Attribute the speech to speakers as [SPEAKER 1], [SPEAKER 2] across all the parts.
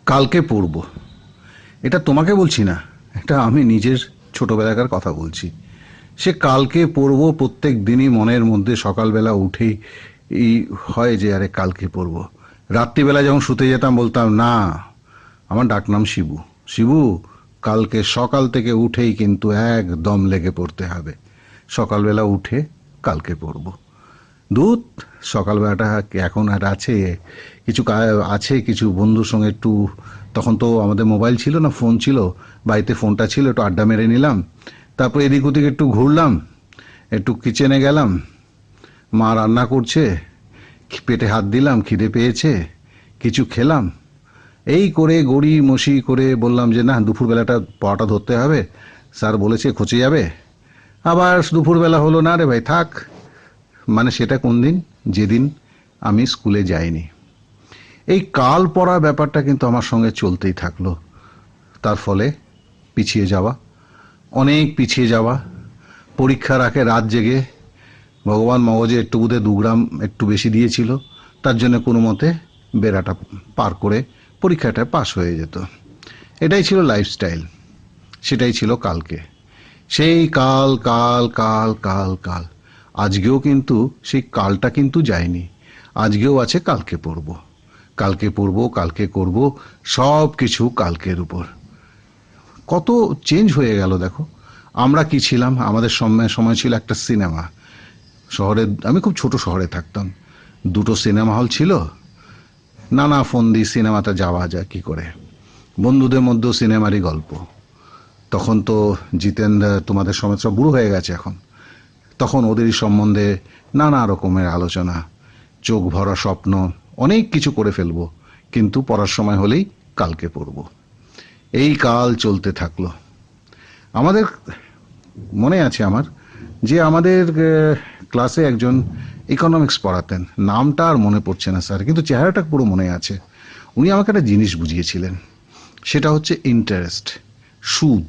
[SPEAKER 1] কালকে পড়ব, এটা তোমাকে বলছি না, এটা আমি নিজের ছোটবেলাকার কথা বলছি। সে কালকে পড়ব প্রত্যেক দিনই মনের মধ্যে সকালবেলা উঠেই এই হয় যে আরে কালকে পড়ব। রাত্রিবেলা যখন শুতে যেতাম বলতাম না, আমার ডাকনাম শিবু, শিবু কালকে সকাল থেকে উঠেই কিন্তু একদম লেগে পড়তে হবে। সকালবেলা উঠে কালকে পড়ব। দুধ সকালবেলাটা এখন আর আছে, কিছু আছে কিছু বন্ধুর সঙ্গে একটু, তখন তো আমাদের মোবাইল ছিল না, ফোন ছিল, বাড়িতে ফোনটা ছিল, একটু আড্ডা মেরে নিলাম। তারপর এদিক ওদিক একটু ঘুরলাম, একটু কিচেনে গেলাম, মা রান্না করছে, পেটে হাত দিলাম, খিদে পেয়েছে, কিছু খেলাম। এই করে গড়ি মসি করে বললাম যে না দুপুরবেলাটা পড়াটা ধরতে হবে, স্যার বলেছে খচে যাবে। আবার দুপুরবেলা হলো না রে ভাই থাক। মানে সেটা কোন দিন, যেদিন আমি স্কুলে যাইনি। এই কাল পড়া ব্যাপারটা কিন্তু আমার সঙ্গে চলতেই থাকলো। তার ফলে পিছিয়ে যাওয়া, অনেক পিছিয়ে যাওয়া। পরীক্ষার আগে রাত জেগে, ভগবান মগজে একটু বুধে 2 গ্রাম একটু বেশি দিয়েছিল, তার জন্য কোনো মতে বেড়াটা পার করে পরীক্ষাটা পাশ হয়ে যেত। এটাই ছিল লাইফস্টাইল, সেটাই ছিল কালকে। সেই কাল কাল কাল কাল কাল, আজকেও কিন্তু সেই কালটা কিন্তু যায়নি। আজকেও আছে কালকে পড়ব, কালকে পড়ব, কালকে করব, সব কিছু কালকের উপর। কত চেঞ্জ হয়ে গেল দেখো। আমরা কি ছিলাম, আমাদের সময় সময় ছিল একটা সিনেমা। শহরে, আমি খুব ছোট শহরে থাকতাম, 2টো সিনেমা হল ছিল। নানা ফোন দিয়ে সিনেমাতে যাওয়া যায় কি করে, বন্ধুদের মধ্যেও সিনেমারই গল্প। তখন তো জিতেন্দ্র, তোমাদের সময় সব বুড়ো হয়ে গেছে এখন, তখন ওদেরই সম্বন্ধে নানা রকমের আলোচনা, চোখ ভরা স্বপ্ন, অনেক কিছু করে ফেলবো, কিন্তু পড়ার সময় হলেই কালকে পড়ব। এই কাল চলতে থাকলো। আমাদের মনে আছে আমার, যে আমাদের ক্লাসে একজন ইকোনমিক্স পড়াতেন, নামটা আর মনে পড়ছে না স্যার, কিন্তু চেহারাটা পুরো মনে আছে। উনি আমাকে একটা জিনিস বুঝিয়েছিলেন, সেটা হচ্ছে ইন্টারেস্ট, সুদ।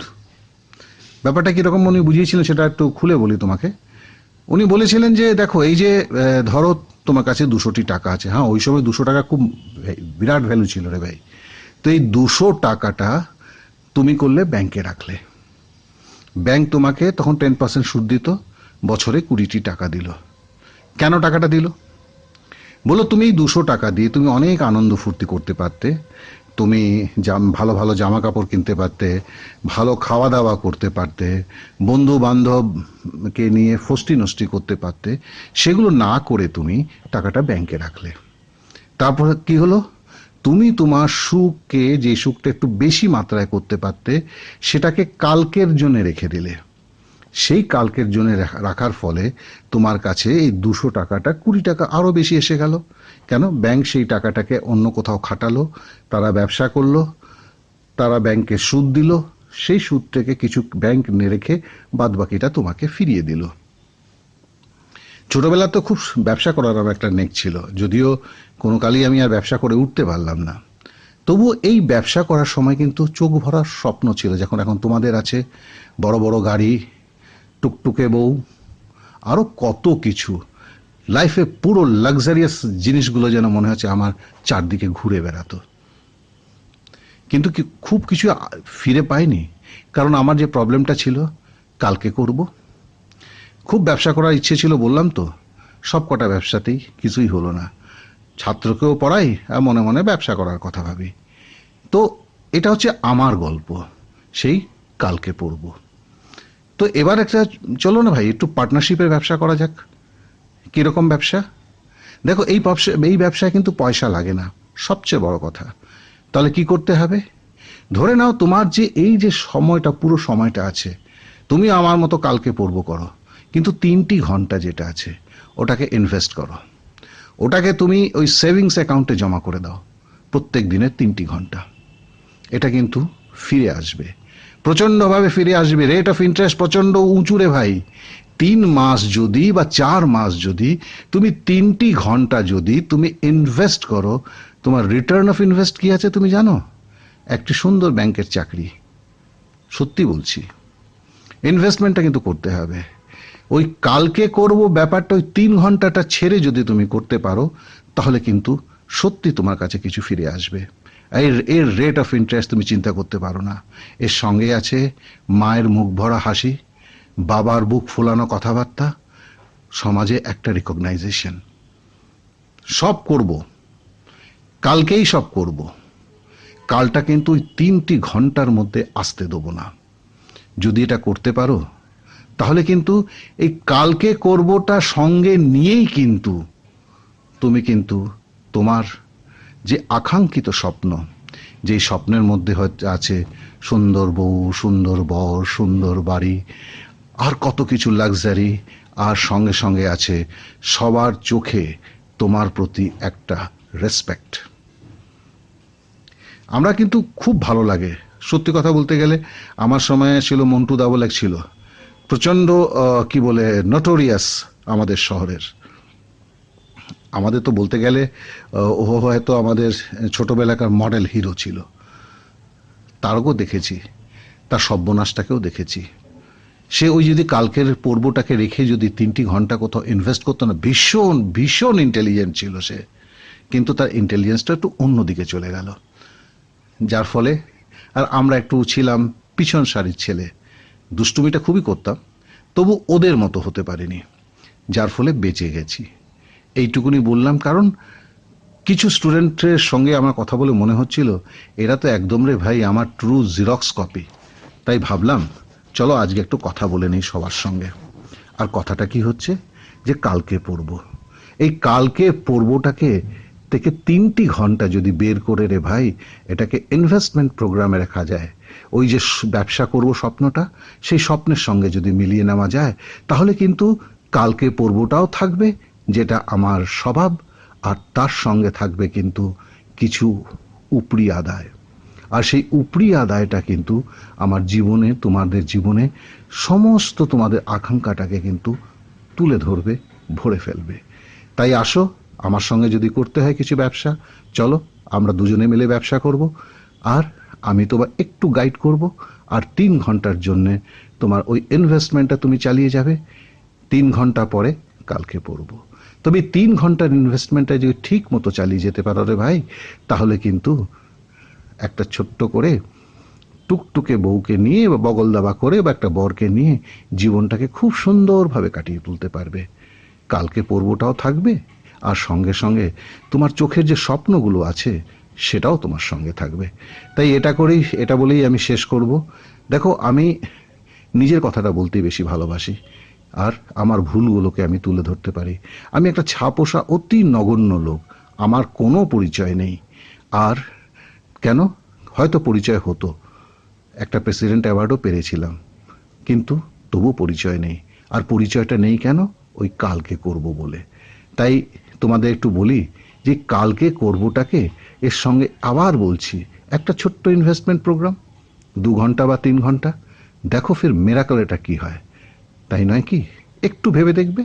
[SPEAKER 1] ব্যাপারটা কীরকম উনি বুঝিয়েছিলেন সেটা একটু খুলে বলি তোমাকে। উনি বলেছিলেন যে দেখো, এই যে ধরো তোমার কাছে 200টি টাকা আছে, হ্যাঁ ওই সময় 200 টাকা খুব বিরাট ভ্যালু ছিল রে ভাই। তো এই 200 টাকাটা তুমি করলে ব্যাংকে রাখলে, ব্যাংক তোমাকে তখন 10% সুদ দিত, বছরে 20টি টাকা দিল। কেন টাকাটা দিল? বলো, তুমি 200 টাকা দিয়ে তুমি অনেক আনন্দ ফুর্তি করতে পারতে, তুমি ভালো ভালো জামা কাপড় কিনতে পারতে, ভালো খাওয়া দাওয়া করতে পারতে, বন্ধু বান্ধবকে নিয়ে ফষ্টি নষ্টি করতে পারতে। সেগুলো না করে তুমি টাকাটা ব্যাংকে রাখলে। তারপর কি হলো, তুমি তোমার সুখকে, যে সুখটা একটু বেশি মাত্রায় করতে পারতে, সেটাকে কালকের জন্য রেখে দিলে। সেই কালকের জন্য রাখার ফলে তোমার কাছে এই 200 টাকাটা 20 টাকা আরো বেশি এসে গেল। কেন? ব্যাংক সেই টাকাটাকে অন্য কোথাও খাটালো, তারা ব্যবসা করলো, তারা ব্যাংকে সুদ দিল, সেই সুদ থেকে কিছু ব্যাংক রেখে বাদ বাকিটা তোমাকে ফিরিয়ে দিল। ছোটবেলা তো খুব ব্যবসা করার আমার একটা নেক ছিল, যদিও কোনো কালই আমি আর ব্যবসা করে উঠতে পারলাম না। তবু এই ব্যবসা করার সময় কিন্তু চোখ ভরার স্বপ্ন ছিল, যখন এখন তোমাদের আছে বড় বড় গাড়ি, টুকটুকে বউ, আরো কত কিছু। লাইফে পুরো লাক্সারিয়াস জিনিসগুলো যেন মনে হচ্ছে আমার চারদিকে ঘুরে বেড়াতো। কিন্তু খুব কিছু ফিরে পাইনি, কারণ আমার যে প্রবলেমটা ছিল, কালকে করব। খুব ব্যবসা করার ইচ্ছে ছিল, বললাম তো, সব কটা ব্যবসাতেই কিছুই হলো না। ছাত্রকেও পড়াই আর মনে মনে ব্যবসা করার কথা ভাবি। তো এটা হচ্ছে আমার গল্প, সেই কালকে পড়ব। তো এবার একটা, চলো না ভাই একটু পার্টনারশিপের ব্যবসা করা যাক। কিরকম ব্যবসা? দেখো, এই ব্যবসায় কিন্তু পয়সা লাগে না, সবচেয়ে বড় কথা। তাহলে কি করতে হবে? ধরে নাও তোমার যে এই যে সময়টা, পুরো সময়টা আছে, তুমি আমার মতো কালকে পড়বো করো, কিন্তু 3টি ঘন্টা যেটা আছে ওটাকে ইনভেস্ট করো। ওটাকে তুমি ওই সেভিংস অ্যাকাউন্টে জমা করে দাও, প্রত্যেক দিনের 3টি ঘন্টা। এটা কিন্তু ফিরে আসবে, প্রচন্ডভাবে ফিরে আসবে। রেট অফ ইন্টারেস্ট প্রচন্ড উঁচু রে ভাই। 3 মাস যদি বা 4 মাস যদি তুমি 3টি ঘন্টা যদি তুমি ইনভেস্ট করো, তোমার রিটার্ন অফ ইনভেস্ট কি আছে তুমি জানো? একটি সুন্দর ব্যাংকের চাকরি। সত্যি বলছি, ইনভেস্টমেন্টটা কিন্তু করতে হবে। ওই কালকে করব ব্যাপারটা ওই 3 ঘন্টাটা ছেড়ে যদি তুমি করতে পারো, তাহলে কিন্তু সত্যি তোমার কাছে কিছু ফিরে আসবে। এর এর রেট অফ ইন্টারেস্ট তুমি চিন্তা করতে পারো না। এর সঙ্গে আছে মায়ের মুখ ভরা হাসি, বাবার বুক ফোলানো কথাবার্তা, সমাজে একটা রিকগনাইজেশন। সব করব, কালকেই সব করব। কালটা কিন্তু ওই 3টি ঘন্টার মধ্যে আসতে দেবো না। যদি এটা করতে পারো তাহলে কিন্তু এই কালকে করবটা সঙ্গে নিয়েই কিন্তু তুমি কিন্তু তোমার যে আকাঙ্ক্ষিত স্বপ্ন, যেই স্বপ্নের মধ্যে হয়তো আছে সুন্দর বউ, সুন্দর বর, সুন্দর বাড়ি, আর কত কিছু লাক্সারি, আর সঙ্গে সঙ্গে আছে সবার চোখে তোমার প্রতি একটা রেসপেক্ট। আমরা কিন্তু খুব ভালো লাগে, সত্যি কথা বলতে গেলে আমার সময় ছিল মন্টু দা বলে ছিল, প্রচন্ড কি বলে নটোরিয়াস আমাদের শহরের। আমাদের তো বলতে গেলে ও হয়তো আমাদের ছোটবেলাকার মডেল হিরো ছিল। তারও দেখেছি, তার সর্বনাশটাকেও দেখেছি। সে ওই যদি কালকের পর্বটাকে রেখে যদি 3টি ঘন্টা কোথাও ইনভেস্ট করতো না, ভীষণ ভীষণ ইন্টেলিজেন্ট ছিল সে, কিন্তু তার ইন্টেলিজেন্সটা একটু অন্যদিকে চলে গেল। যার ফলে আর আমরা একটু ছিলাম পিছন সারির ছেলে, দুষ্টুমিটা খুবই করতাম, তবু ওদের মতো হতে পারিনি, যার ফলে বেঁচে গেছি। এইটুকুনি বললাম, কারণ কিছু স্টুডেন্টের সঙ্গে আমার কথা বলে মনে হচ্ছিল এরা তো একদম রে ভাই আমার ট্রু জিরক্স কপি। তাই ভাবলাম চলো আজকে একটু কথা বলে নেই সবার সঙ্গে। আর কথাটা কি হচ্ছে যে কালকে পড়ব, এই কালকে পড়বটাকে থেকে 3টি ঘন্টা যদি বের করে রে ভাই এটাকে ইনভেস্টমেন্ট প্রোগ্রামে রাখা যায়, ওই যে ব্যবসা করব স্বপ্নটা, সেই স্বপ্নের সঙ্গে যদি মিলিয়ে নেওয়া যায়, তাহলে কিন্তু কালকে পড়বটাও থাকবে যেটা আমার স্বভাব, আর তার সঙ্গে থাকবে কিন্তু কিছু উপরি আদায়। আর সেই উপরি আদায়টা কিন্তু আমার জীবনে, তোমাদের জীবনে সমস্ত তোমাদের আকাঙ্ক্ষাটাকে কিন্তু তুলে ধরবে, ভরে ফেলবে। তাই আসো আমার সঙ্গে যদি করতে হয় কিছু ব্যবসা, চলো আমরা দুজনে মিলে ব্যবসা করব, আর আমি তোমার একটু গাইড করব, আর 3 ঘন্টার জন্যে তোমার ওই ইনভেস্টমেন্টটা তুমি চালিয়ে যাবে। 3 ঘন্টা পরে কালকে পড়ব। তবে 3 ঘন্টার ইনভেস্টমেন্টটা যদি ঠিক মতো চালিয়ে যেতে পারো রে ভাই, তাহলে কিন্তু একটা ছোট্ট করে টুকটুকে বউকে নিয়ে বা বগল দাবা করে বা একটা বরকে নিয়ে জীবনটাকে খুব সুন্দরভাবে কাটিয়ে তুলতে পারবে। কালকে পর্বটাও থাকবে, আর সঙ্গে সঙ্গে তোমার চোখের যে স্বপ্নগুলো আছে সেটাও তোমার সঙ্গে থাকবে। তাই এটা বলেই আমি শেষ করব। দেখো, আমি নিজের কথাটা বলতেই বেশি ভালোবাসি, আর আমার ভুলগুলোকে আমি তুলে ধরতে পারি। আমি একটা ছাপোষা অতি নগণ্য লোক, আমার কোনো পরিচয় নেই। আর কেন, হয়তো পরিচয় হতো, একটা প্রেসিডেন্ট অ্যাওয়ার্ডও পেরেছিলাম, কিন্তু তবু পরিচয় নেই। আর পরিচয়টা নেই কেন, ওই কালকে করব বলে। তাই তোমাদের একটু বলি যে কালকে করবটাকে এর সঙ্গে আবার বলছি একটা ছোট্ট ইনভেস্টমেন্ট প্রোগ্রাম, 2 ঘন্টা বা 3 ঘন্টা, দেখো ফির মেরাকল এটা কি হয়। তাই নয় কি? একটু ভেবে দেখবে।